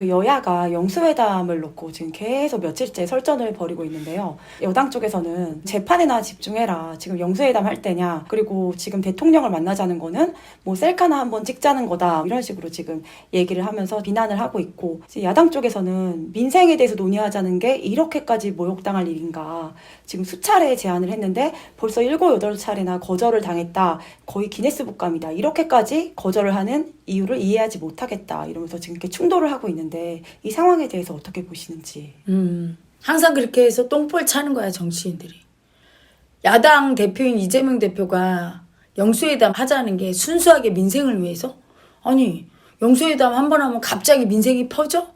여야가 영수회담을 놓고 지금 계속 며칠째 설전을 벌이고 있는데요. 여당 쪽에서는 재판에나 집중해라. 지금 영수회담 할 때냐. 그리고 지금 대통령을 만나자는 거는 뭐 셀카나 한번 찍자는 거다. 이런 식으로 지금 얘기를 하면서 비난을 하고 있고, 야당 쪽에서는 민생에 대해서 논의하자는 게 이렇게까지 모욕당할 일인가. 지금 수차례 제안을 했는데 벌써 7, 8차례나 거절을 당했다. 거의 기네스북감이다. 이렇게까지 거절을 하는 이유를 이해하지 못하겠다. 이러면서 지금 이렇게 충돌을 하고 있는데 이 상황에 대해서 어떻게 보시는지. 항상 그렇게 해서 똥볼 차는 거야, 정치인들이. 야당 대표인 이재명 대표가 영수회담 하자는 게 순수하게 민생을 위해서? 아니, 영수회담 한 번 하면 갑자기 민생이 퍼져?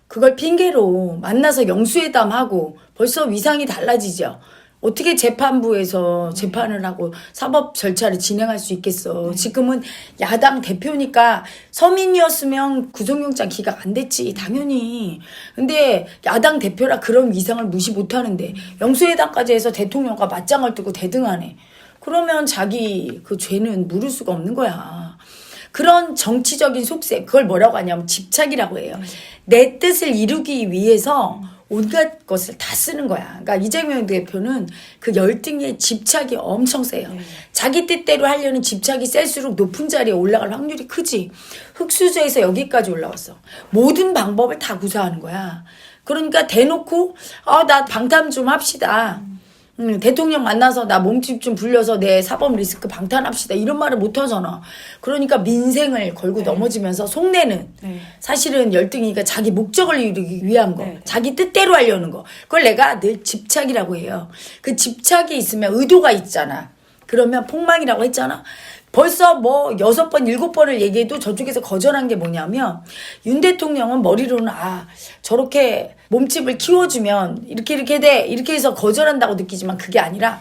그걸 핑계로 만나서 영수회담하고 벌써 위상이 달라지죠. 어떻게 재판부에서 재판을 하고 사법 절차를 진행할 수 있겠어. 지금은 야당 대표니까 서민이었으면 구속영장 기각 안 됐지, 당연히. 근데 야당 대표라 그런 위상을 무시 못하는데 영수회담까지 해서 대통령과 맞짱을 뜨고 대등하네. 그러면 자기 그 죄는 물을 수가 없는 거야. 그런 정치적인 속셈, 그걸 뭐라고 하냐면 집착이라고 해요. 내 뜻을 이루기 위해서 온갖 것을 다 쓰는 거야. 그러니까 이재명 대표는 그 열등의 집착이 엄청 세요. 자기 뜻대로 하려는 집착이 셀수록 높은 자리에 올라갈 확률이 크지. 흙수저에서 여기까지 올라왔어. 모든 방법을 다 구사하는 거야. 그러니까 대놓고 나 방탄 좀 합시다. 대통령 만나서 나 몸집 좀 불려서 내 사법 리스크 방탄합시다. 이런 말을 못 하잖아. 그러니까 민생을 걸고 넘어지면서 속내는 사실은 열등이니까 자기 목적을 이루기 위한 거. 자기 뜻대로 하려는 거. 그걸 내가 늘 집착이라고 해요. 그 집착이 있으면 의도가 있잖아. 그러면 폭망이라고 했잖아. 벌써 뭐 6번, 7번을 얘기해도 저쪽에서 거절한 게 뭐냐면 윤 대통령은 머리로는 저렇게 몸집을 키워주면 이렇게 돼. 이렇게 해서 거절한다고 느끼지만 그게 아니라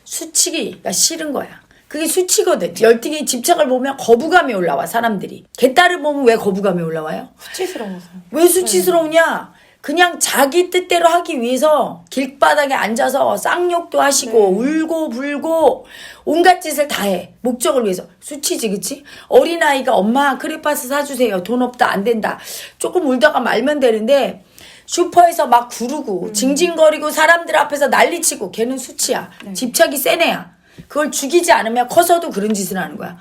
수치기가 싫은 거야. 그게 수치거든. 열등의 집착을 보면 거부감이 올라와, 사람들이. 개딸을 보면 왜 거부감이 올라와요? 수치스러워서. 왜 수치스러우냐? 그냥 자기 뜻대로 하기 위해서 길바닥에 앉아서 쌍욕도 하시고 울고 불고 온갖 짓을 다 해. 목적을 위해서. 수치지, 그치? 어린아이가 엄마 크레파스 사주세요. 돈 없다, 안 된다. 조금 울다가 말면 되는데 슈퍼에서 막 구르고 징징거리고 사람들 앞에서 난리치고 걔는 수치야. 집착이 센 애야. 그걸 죽이지 않으면 커서도 그런 짓을 하는 거야.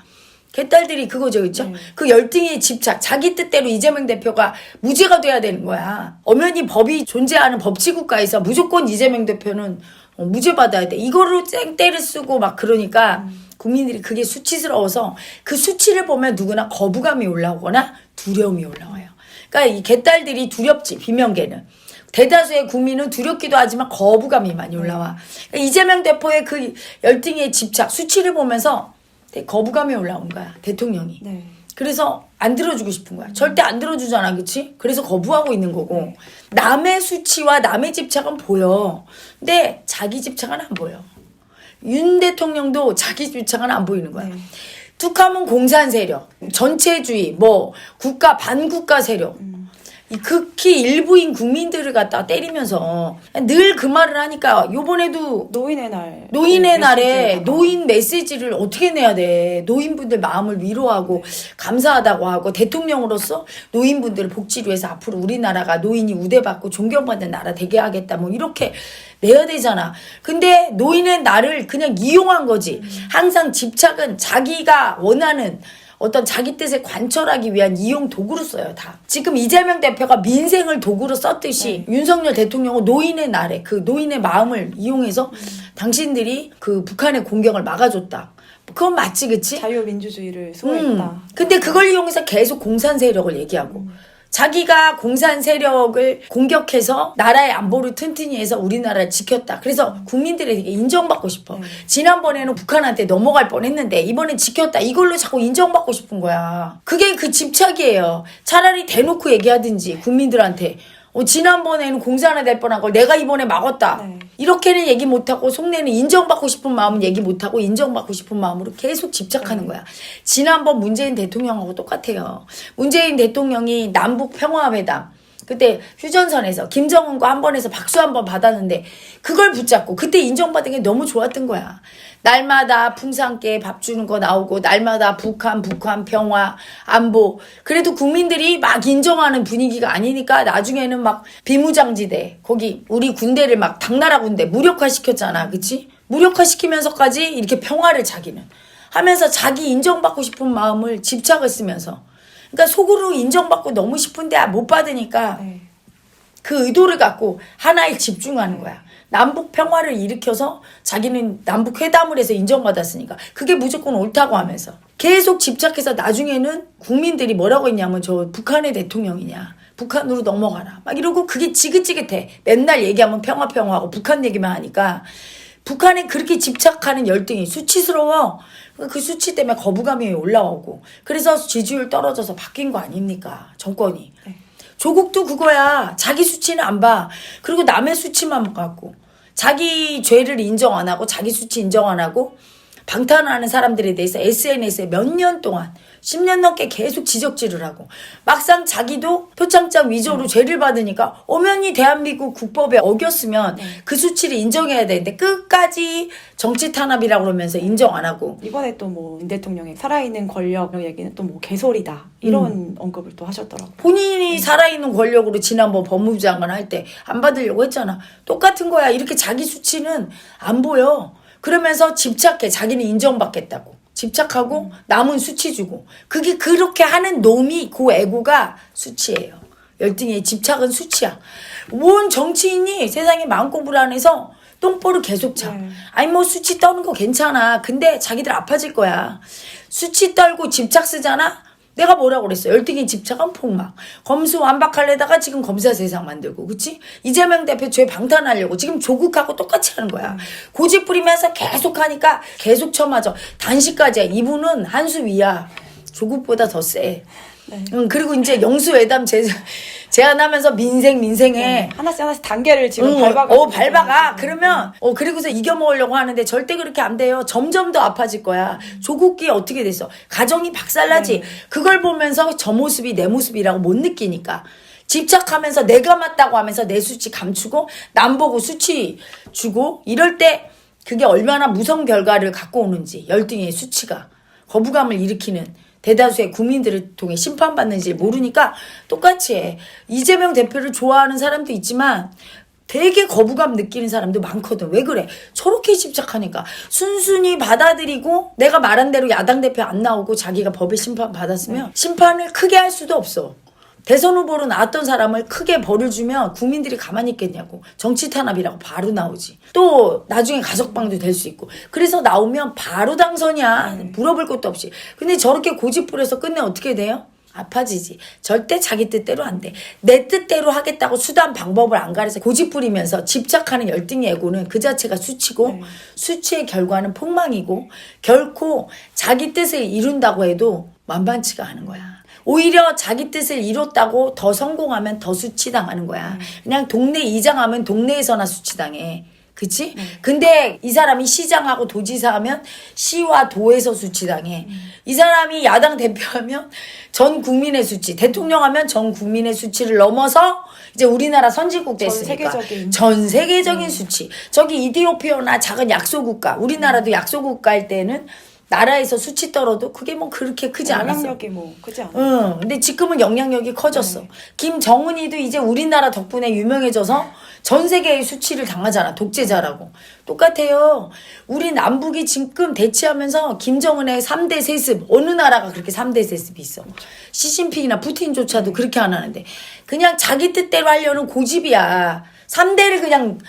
개딸들이 그거죠, 그렇죠? 그 열등의 집착, 자기 뜻대로 이재명 대표가 무죄가 돼야 되는 거야. 엄연히 법이 존재하는 법치국가에서 무조건 이재명 대표는 무죄 받아야 돼. 이거로 땡때를 쓰고 막 그러니까 국민들이 그게 수치스러워서 그 수치를 보면 누구나 거부감이 올라오거나 두려움이 올라와요. 그러니까 이 개딸들이 두렵지, 비명계는. 대다수의 국민은 두렵기도 하지만 거부감이 많이 올라와. 그러니까 이재명 대표의 그 열등의 집착, 수치를 보면서 거부감이 올라온 거야, 대통령이. 그래서 안 들어주고 싶은 거야. 절대 안 들어주잖아, 그치? 그래서 거부하고 있는 거고. 남의 수치와 남의 집착은 보여. 근데 자기 집착은 안 보여. 윤 대통령도 자기 집착은 안 보이는 거야. 툭하면 공산 세력, 전체주의, 뭐 국가 반국가 세력. 이 극히 일부인 국민들을 갖다 때리면서 늘 그 말을 하니까 요번에도 노인의 날에 노인 메시지를 어떻게 내야 돼. 노인분들 마음을 위로하고 감사하다고 하고 대통령으로서 노인분들을 복지를 위해서 앞으로 우리나라가 노인이 우대받고 존경받는 나라 되게 하겠다 뭐 이렇게 내야 되잖아. 근데 노인의 날을 그냥 이용한 거지. 항상 집착은 자기가 원하는 어떤 자기 뜻을 관철하기 위한 이용 도구로 써요, 다. 지금 이재명 대표가 민생을 도구로 썼듯이 윤석열 대통령은 노인의 날에 그 노인의 마음을 이용해서 당신들이 그 북한의 공격을 막아줬다. 그건 맞지, 그치? 자유민주주의를 수호했다. 근데 그걸 이용해서 계속 공산 세력을 얘기하고 자기가 공산 세력을 공격해서 나라의 안보를 튼튼히 해서 우리나라를 지켰다. 그래서 국민들에게 인정받고 싶어. 지난번에는 북한한테 넘어갈 뻔했는데 이번엔 지켰다. 이걸로 자꾸 인정받고 싶은 거야. 그게 그 집착이에요. 차라리 대놓고 얘기하든지 국민들한테 지난번에는 공산화 될 뻔한 걸 내가 이번에 막았다. 이렇게는 얘기 못하고 속내는 인정받고 싶은 마음은 얘기 못하고 인정받고 싶은 마음으로 계속 집착하는 거야. 지난번 문재인 대통령하고 똑같아요. 문재인 대통령이 남북 평화회담 그때 휴전선에서 김정은과 한 번에서 박수 한 번 받았는데 그걸 붙잡고 그때 인정받은 게 너무 좋았던 거야. 날마다 풍산께 밥 주는 거 나오고 날마다 북한 평화 안보 그래도 국민들이 막 인정하는 분위기가 아니니까 나중에는 막 비무장지대 거기 우리 군대를 막 당나라 군대 무력화시켰잖아. 그치? 무력화시키면서까지 이렇게 평화를 자기는 하면서 자기 인정받고 싶은 마음을 집착을 쓰면서 그러니까 속으로 인정받고 너무 싶은데 못 받으니까 네. 그 의도를 갖고 하나에 집중하는 거야. 남북 평화를 일으켜서 자기는 남북 회담을 해서 인정받았으니까 그게 무조건 옳다고 하면서 계속 집착해서 나중에는 국민들이 뭐라고 했냐면 저 북한의 대통령이냐. 북한으로 넘어가라. 막 이러고 그게 지긋지긋해. 맨날 얘기하면 평화하고 북한 얘기만 하니까 북한에 그렇게 집착하는 열등이 수치스러워. 그 수치 때문에 거부감이 올라오고 그래서 지지율 떨어져서 바뀐 거 아닙니까? 정권이. 네. 조국도 그거야. 자기 수치는 안 봐. 그리고 남의 수치만 갖고 자기 죄를 인정 안 하고 자기 수치 인정 안 하고 방탄하는 사람들에 대해서 SNS에 몇 년 동안 10년 넘게 계속 지적질을 하고 막상 자기도 표창장 위조로 죄를 받으니까 엄연히 대한민국 국법에 어겼으면 그 수치를 인정해야 되는데 끝까지 정치 탄압이라고 그러면서 인정 안 하고 이번에 또 뭐 윤 대통령의 살아있는 권력 얘기는 또 뭐 개소리다 이런 언급을 또 하셨더라고요. 본인이 살아있는 권력으로 지난번 법무부 장관 할 때 안 받으려고 했잖아. 똑같은 거야. 이렇게 자기 수치는 안 보여. 그러면서 집착해. 자기는 인정받겠다고. 집착하고 남은 수치 주고. 그게 그렇게 하는 놈이 그 애고가 수치예요. 열등의 집착은 수치야. 뭔 정치인이 세상에 마음 공부를 안 해서 똥볼을 계속 차. 네. 아니 뭐 수치 떠는 거 괜찮아. 근데 자기들 아파질 거야. 수치 떨고 집착 쓰잖아. 내가 뭐라고 그랬어. 열등의 집착은 폭망. 검수 완박하려다가 지금 검사 세상 만들고 그치? 이재명 대표 죄 방탄하려고 지금 조국하고 똑같이 하는 거야. 고집 부리면서 계속 하니까 계속 쳐맞아. 단식까지야. 이분은 한 수 위야. 조국보다 더 세. 네. 그리고 이제 영수회담 제안하면서 민생에 네. 하나씩 단계를 지금 밟아가. 밟아가. 그러면 그리고서 이겨먹으려고 하는데 절대 그렇게 안 돼요. 점점 더 아파질 거야. 조국이 어떻게 됐어? 가정이 박살나지. 네. 그걸 보면서 저 모습이 내 모습이라고 못 느끼니까. 집착하면서 내가 맞다고 하면서 내 수치 감추고 남 보고 수치 주고 이럴 때 그게 얼마나 무서운 결과를 갖고 오는지 열등의 수치가 거부감을 일으키는 대다수의 국민들을 통해 심판받는지 모르니까 똑같이 해. 이재명 대표를 좋아하는 사람도 있지만 되게 거부감 느끼는 사람도 많거든. 왜 그래? 저렇게 집착하니까. 순순히 받아들이고 내가 말한 대로 야당 대표 안 나오고 자기가 법에 심판받았으면 심판을 크게 할 수도 없어. 대선 후보로 나왔던 사람을 크게 벌을 주면 국민들이 가만히 있겠냐고. 정치 탄압이라고 바로 나오지. 또 나중에 가석방도 될 수 있고. 그래서 나오면 바로 당선이야. 물어볼 것도 없이. 근데 저렇게 고집부려서 끝내 어떻게 돼요? 아파지지. 절대 자기 뜻대로 안 돼. 내 뜻대로 하겠다고 수단 방법을 안 가려서 고집부리면서 집착하는 열등의 애고는 그 자체가 수치고 수치의 결과는 폭망이고 결코 자기 뜻을 이룬다고 해도 만만치가 않은 거야. 오히려 자기 뜻을 이뤘다고 더 성공하면 더 수치당하는 거야. 그냥 동네 이장하면 동네에서나 수치당해. 그치? 근데 이 사람이 시장하고 도지사 하면 시와 도에서 수치당해. 이 사람이 야당 대표하면 전 국민의 수치, 대통령 하면 전 국민의 수치를 넘어서 이제 우리나라 선진국 됐으니까 전 세계적인 수치. 저기 이디오피아나 작은 약소국가, 우리나라도 약소국가일 때는 나라에서 수치 떨어도 그게 뭐 그렇게 크지 않았어. 영향력이 뭐 크지 않아. 근데 지금은 영향력이 커졌어. 김정은이도 이제 우리나라 덕분에 유명해져서 전 세계의 수치를 당하잖아. 독재자라고. 똑같아요. 우리 남북이 지금 대치하면서 김정은의 3대 세습. 어느 나라가 그렇게 3대 세습이 있어. 시진핑이나 푸틴조차도 그렇게 안 하는데. 그냥 자기 뜻대로 하려는 고집이야. 3대를 그냥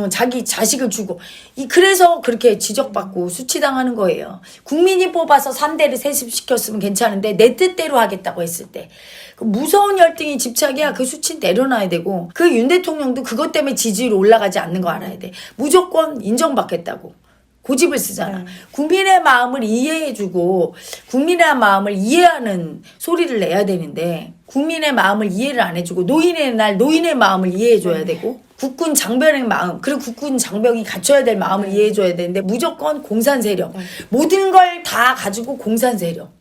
자기 자식을 주고 그래서 그렇게 지적받고 수치당하는 거예요. 국민이 뽑아서 3대를 세습시켰으면 괜찮은데 내 뜻대로 하겠다고 했을 때 그 무서운 열등이 집착이야. 그 수치 내려놔야 되고 그 윤 대통령도 그것 때문에 지지율 올라가지 않는 거 알아야 돼. 무조건 인정받겠다고. 고집을 쓰잖아. 국민의 마음을 이해해주고 국민의 마음을 이해하는 소리를 내야 되는데 국민의 마음을 이해를 안 해주고 노인의 날 노인의 마음을 이해해줘야 되고 국군 장병의 마음 그리고 국군 장병이 갖춰야 될 마음을 이해해줘야 되는데 무조건 공산 세력 모든 걸 다 가지고 공산 세력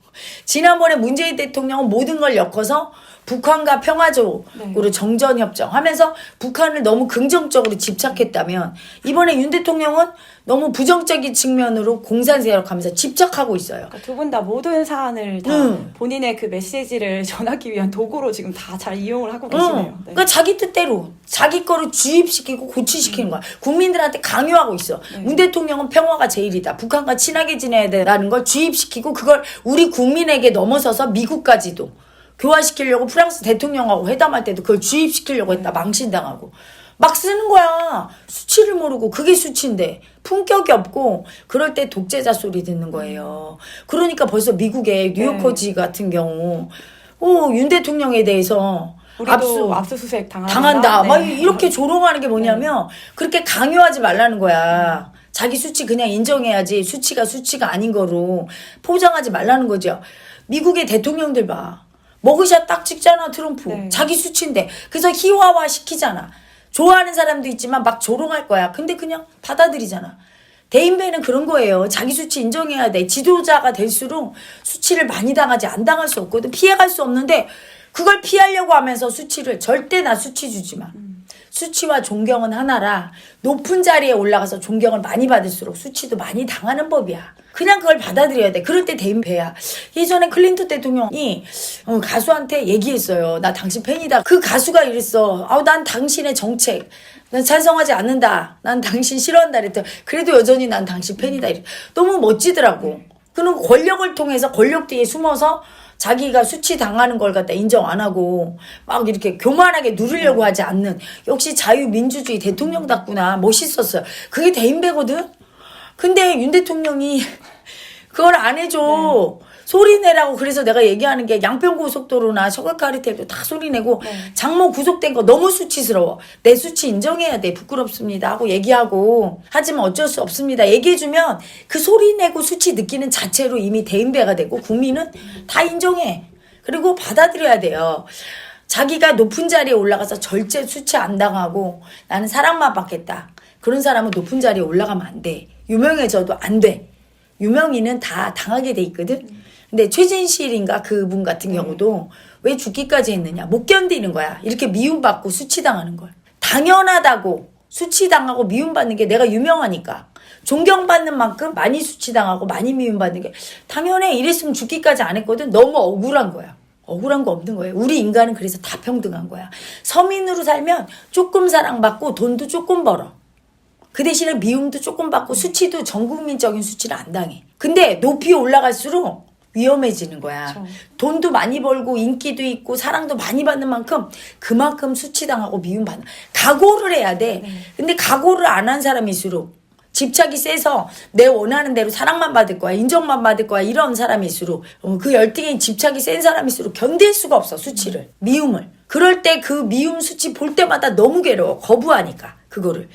지난번에 문재인 대통령은 모든 걸 엮어서 북한과 평화적으로 네. 정전협정 하면서 북한을 너무 긍정적으로 집착했다면 이번에 윤 대통령은 너무 부정적인 측면으로 공산세력하면서 집착하고 있어요. 그러니까 두 분 다 모든 사안을 다 본인의 그 메시지를 전하기 위한 도구로 지금 다 잘 이용을 하고 계시네요. 네. 그러니까 자기 뜻대로 자기 거를 주입시키고 고취시키는 거야. 국민들한테 강요하고 있어. 문 대통령은 평화가 제일이다. 북한과 친하게 지내야 된다는 걸 주입시키고 그걸 우리 국민에게 넘어서서 미국까지도 교화시키려고 프랑스 대통령하고 회담할 때도 그걸 주입시키려고 했다. 망신당하고. 막 쓰는 거야. 수치를 모르고 그게 수치인데 품격이 없고 그럴 때 독재자 소리 듣는 거예요. 그러니까 벌써 미국의 뉴요커지 같은 경우 윤 대통령에 대해서 우리도 압수수색 당한다. 네. 막 이렇게 조롱하는 게 뭐냐면 그렇게 강요하지 말라는 거야. 자기 수치 그냥 인정해야지 수치가 아닌 거로 포장하지 말라는 거죠. 미국의 대통령들 봐. 머그샷 딱 찍잖아 트럼프. 네. 자기 수치인데. 그래서 희화화 시키잖아. 좋아하는 사람도 있지만 막 조롱할 거야. 근데 그냥 받아들이잖아. 대인배는 그런 거예요. 자기 수치 인정해야 돼. 지도자가 될수록 수치를 많이 당하지 안 당할 수 없거든. 피해갈 수 없는데 그걸 피하려고 하면서 수치를 절대 나 수치 주지 마. 수치와 존경은 하나라 높은 자리에 올라가서 존경을 많이 받을수록 수치도 많이 당하는 법이야. 그냥 그걸 받아들여야 돼. 그럴 때 대인배야. 예전에 클린턴 대통령이 가수한테 얘기했어요. 나 당신 팬이다. 그 가수가 이랬어. 난 당신의 정책 난 찬성하지 않는다. 난 당신 싫어한다. 그랬더니 그래도 여전히 난 당신 팬이다. 너무 멋지더라고. 그는 권력을 통해서 권력 뒤에 숨어서 자기가 수치 당하는 걸 갖다 인정 안 하고 막 이렇게 교만하게 누르려고 하지 않는 역시 자유민주주의 대통령답구나. 멋있었어요. 그게 대인배거든. 근데 윤 대통령이 그걸 안 해줘. 소리 내라고. 그래서 내가 얘기하는 게 양평고속도로나 서울카리텔도 다 소리 내고 장모 구속된 거 너무 수치스러워. 내 수치 인정해야 돼. 부끄럽습니다 하고 얘기하고 하지만 어쩔 수 없습니다. 얘기해주면 그 소리 내고 수치 느끼는 자체로 이미 대인배가 되고 국민은 다 인정해. 그리고 받아들여야 돼요. 자기가 높은 자리에 올라가서 절대 수치 안 당하고 나는 사랑만 받겠다. 그런 사람은 높은 자리에 올라가면 안 돼. 유명해져도 안 돼. 유명인은 다 당하게 돼 있거든. 근데 최진실인가 그분 같은 경우도 왜 죽기까지 했느냐. 못 견디는 거야. 이렇게 미움받고 수치당하는 걸. 당연하다고 수치당하고 미움받는 게 내가 유명하니까. 존경받는 만큼 많이 수치당하고 많이 미움받는 게 당연해. 이랬으면 죽기까지 안 했거든. 너무 억울한 거야. 억울한 거 없는 거예요. 우리 인간은 그래서 다 평등한 거야. 서민으로 살면 조금 사랑받고 돈도 조금 벌어. 그 대신에 미움도 조금 받고 수치도 전국민적인 수치를 안 당해. 근데 높이 올라갈수록 위험해지는 거야. 그렇죠. 돈도 많이 벌고 인기도 있고 사랑도 많이 받는 만큼 그만큼 수치당하고 미움받는. 각오를 해야 돼. 근데 각오를 안 한 사람일수록 집착이 세서 내 원하는 대로 사랑만 받을 거야. 인정만 받을 거야. 이런 사람일수록 그 열등에 집착이 센 사람일수록 견딜 수가 없어. 수치를. 미움을. 그럴 때 그 미움 수치 볼 때마다 너무 괴로워. 거부하니까 그거를.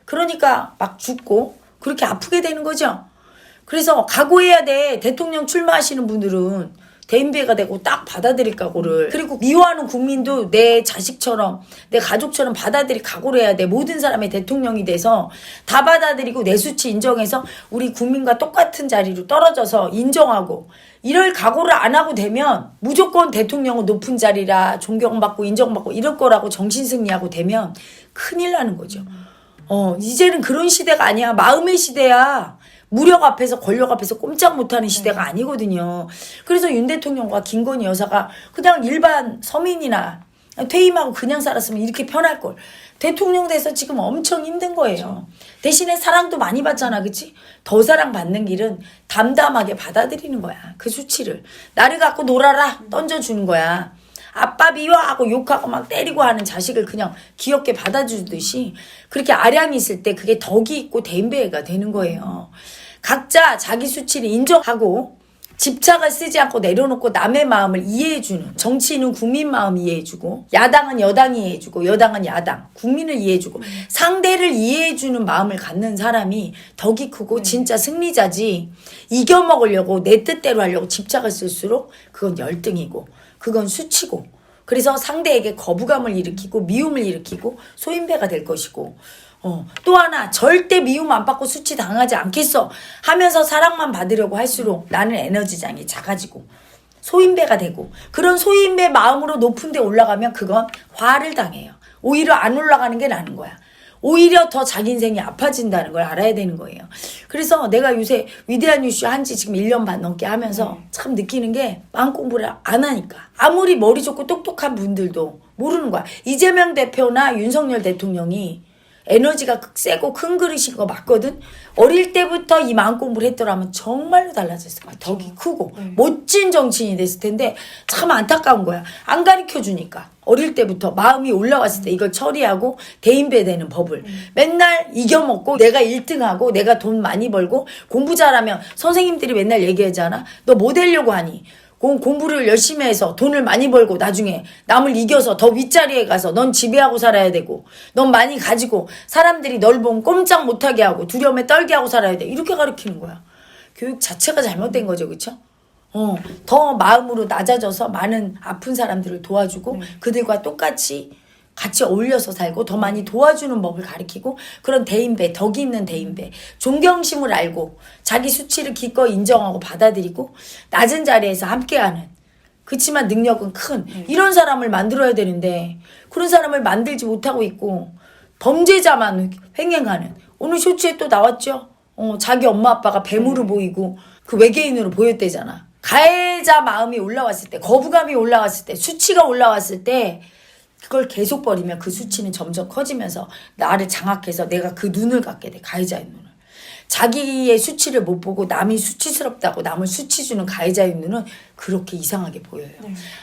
그러니까 막 죽고 그렇게 아프게 되는 거죠. 그래서 각오해야 돼. 대통령 출마하시는 분들은 대인배가 되고 딱 받아들일 각오를. 그리고 미워하는 국민도 내 자식처럼 내 가족처럼 받아들일 각오를 해야 돼. 모든 사람의 대통령이 돼서 다 받아들이고 내 수치 인정해서 우리 국민과 똑같은 자리로 떨어져서 인정하고 이럴 각오를 안 하고 되면 무조건 대통령은 높은 자리라 존경받고 인정받고 이럴 거라고 정신승리하고 되면 큰일 나는 거죠. 이제는 그런 시대가 아니야. 마음의 시대야. 무력 앞에서 권력 앞에서 꼼짝 못하는 시대가 아니거든요. 그래서 윤 대통령과 김건희 여사가 그냥 일반 서민이나 퇴임하고 그냥 살았으면 이렇게 편할 걸. 대통령 돼서 지금 엄청 힘든 거예요. 대신에 사랑도 많이 받잖아. 그치? 더 사랑받는 길은 담담하게 받아들이는 거야. 그 수치를. 나를 갖고 놀아라. 던져주는 거야. 아빠 미워하고 욕하고 막 때리고 하는 자식을 그냥 귀엽게 받아주듯이 그렇게 아량이 있을 때 그게 덕이 있고 대인배가 되는 거예요. 각자 자기 수치를 인정하고 집착을 쓰지 않고 내려놓고 남의 마음을 이해해주는. 정치인은 국민 마음 이해해주고 야당은 여당이 이해해주고 여당은 야당 국민을 이해해주고 상대를 이해해주는 마음을 갖는 사람이 덕이 크고 진짜 승리자지. 이겨먹으려고 내 뜻대로 하려고 집착을 쓸수록 그건 열등이고 그건 수치고 그래서 상대에게 거부감을 일으키고 미움을 일으키고 소인배가 될 것이고 또 하나 절대 미움 안 받고 수치 당하지 않겠어 하면서 사랑만 받으려고 할수록 나는 에너지장이 작아지고 소인배가 되고 그런 소인배 마음으로 높은 데 올라가면 그건 화를 당해요. 오히려 안 올라가는 게 나은 거야. 오히려 더 자기 인생이 아파진다는 걸 알아야 되는 거예요. 그래서 내가 요새 위대한 뉴스 한지 지금 1년 반 넘게 하면서 참 느끼는 게 마음 공부를 안 하니까. 아무리 머리 좋고 똑똑한 분들도 모르는 거야. 이재명 대표나 윤석열 대통령이 에너지가 세고 큰 그릇인 거 맞거든. 어릴 때부터 이 마음 공부를 했더라면 정말로 달라졌을 거야. 덕이 크고 멋진 정치인이 됐을 텐데 참 안타까운 거야. 안 가르쳐 주니까. 어릴 때부터 마음이 올라왔을 때 이걸 처리하고 대인배되는 법을 맨날 이겨먹고 내가 1등하고 내가 돈 많이 벌고 공부 잘하면 선생님들이 맨날 얘기하잖아. 너 뭐 되려고 하니? 공부를 열심히 해서 돈을 많이 벌고 나중에 남을 이겨서 더 윗자리에 가서 넌 지배하고 살아야 되고 넌 많이 가지고 사람들이 널 보면 꼼짝 못하게 하고 두려움에 떨게 하고 살아야 돼. 이렇게 가르치는 거야. 교육 자체가 잘못된 거죠. 그렇죠? 더 마음으로 낮아져서 많은 아픈 사람들을 도와주고 그들과 똑같이 같이 어울려서 살고 더 많이 도와주는 법을 가르치고 그런 대인배, 덕이 있는 대인배, 존경심을 알고 자기 수치를 기꺼이 인정하고 받아들이고 낮은 자리에서 함께하는 그치만 능력은 큰 이런 사람을 만들어야 되는데 그런 사람을 만들지 못하고 있고 범죄자만 횡행하는 오늘 쇼츠에 또 나왔죠. 자기 엄마 아빠가 뱀으로 보이고 그 외계인으로 보였대잖아. 가해자 마음이 올라왔을 때 거부감이 올라왔을 때 수치가 올라왔을 때 그걸 계속 버리면 그 수치는 점점 커지면서 나를 장악해서 내가 그 눈을 갖게 돼. 가해자의 눈을. 자기의 수치를 못 보고 남이 수치스럽다고 남을 수치 주는 가해자의 눈은 그렇게 이상하게 보여요.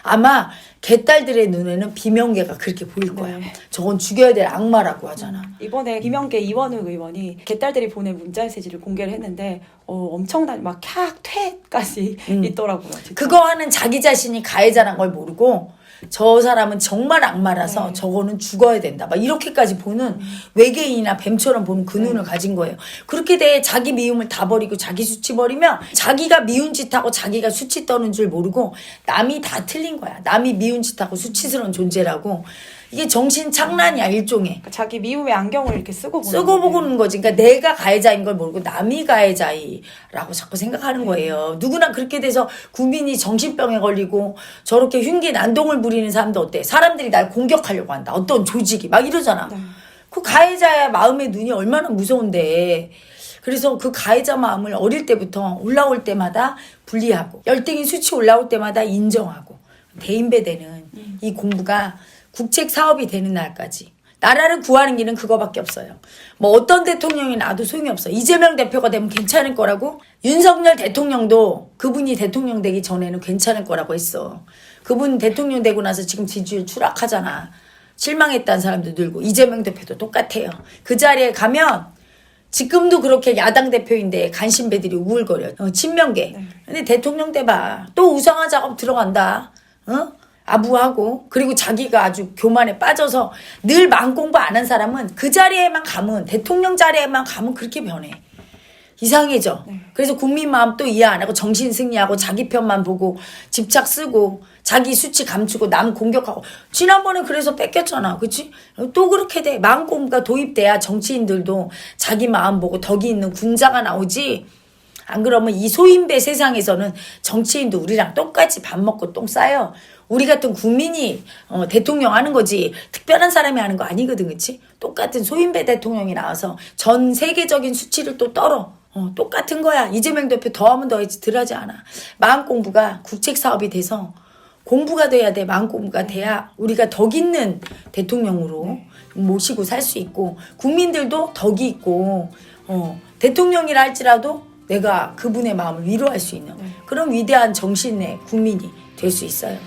아마 개딸들의 눈에는 비명계가 그렇게 보일 거야. 저건 죽여야 될 악마라고 하잖아. 이번에 김영계 이원우 의원이 개딸들이 보낸 문자 메시지를 공개를 했는데 엄청난 막 캬, 퇴까지 있더라고요. 진짜. 그거 하는 자기 자신이 가해자란 걸 모르고 저 사람은 정말 악마라서 저거는 죽어야 된다. 막 이렇게까지 보는 외계인이나 뱀처럼 보는 그 눈을 가진 거예요. 그렇게 돼 자기 미움을 다 버리고 자기 수치 버리면 자기가 미운 짓하고 자기가 수치 떠는 줄 모르고 남이 다 틀린 거야. 남이 미운 짓하고 수치스러운 존재라고. 이게 정신 착란이야 일종의. 그러니까 자기 미움의 안경을 이렇게 쓰고 보는 거지. 그러니까 내가 가해자인 걸 모르고 남이 가해자이라고 자꾸 생각하는 거예요. 누구나 그렇게 돼서 국민이 정신병에 걸리고 저렇게 흉기 난동을 부리는 사람도 어때? 사람들이 날 공격하려고 한다. 어떤 조직이 막 이러잖아. 그 가해자의 마음의 눈이 얼마나 무서운데. 그래서 그 가해자 마음을 어릴 때부터 올라올 때마다 분리하고 열등인 수치 올라올 때마다 인정하고 대인배되는 이 공부가 국책 사업이 되는 날까지 나라를 구하는 길은 그거밖에 없어요. 뭐 어떤 대통령이 나도 소용이 없어. 이재명 대표가 되면 괜찮을 거라고. 윤석열 대통령도 그분이 대통령 되기 전에는 괜찮을 거라고 했어. 그분 대통령 되고 나서 지금 지지율 추락하잖아. 실망했다는 사람도 늘고 이재명 대표도 똑같아요. 그 자리에 가면 지금도 그렇게 야당 대표인데 간신배들이 우울거려. 친명계. 근데 대통령 돼봐. 또 우상화 작업 들어간다. 아부하고 그리고 자기가 아주 교만에 빠져서 늘 마음 공부 안 한 사람은 그 자리에만 가면 대통령 자리에만 가면 그렇게 변해. 이상해져. 그래서 국민 마음 또 이해 안 하고 정신 승리하고 자기 편만 보고 집착 쓰고 자기 수치 감추고 남 공격하고 지난번에 그래서 뺏겼잖아. 그치? 또 그렇게 돼. 마음 공부가 도입돼야 정치인들도 자기 마음 보고 덕이 있는 군자가 나오지. 안 그러면 이 소인배 세상에서는 정치인도 우리랑 똑같이 밥 먹고 똥 싸요. 우리 같은 국민이 대통령 하는 거지 특별한 사람이 하는 거 아니거든. 그치? 똑같은 소인배 대통령이 나와서 전 세계적인 수치를 또 떨어. 똑같은 거야. 이재명 대표 더하면 더하지 덜하지 않아. 마음 공부가 국책 사업이 돼서 공부가 돼야 돼. 마음 공부가 돼야 우리가 덕 있는 대통령으로 모시고 살 수 있고 국민들도 덕이 있고 대통령이라 할지라도 내가 그분의 마음을 위로할 수 있는 그런 위대한 정신의 국민이 될 수 있어요.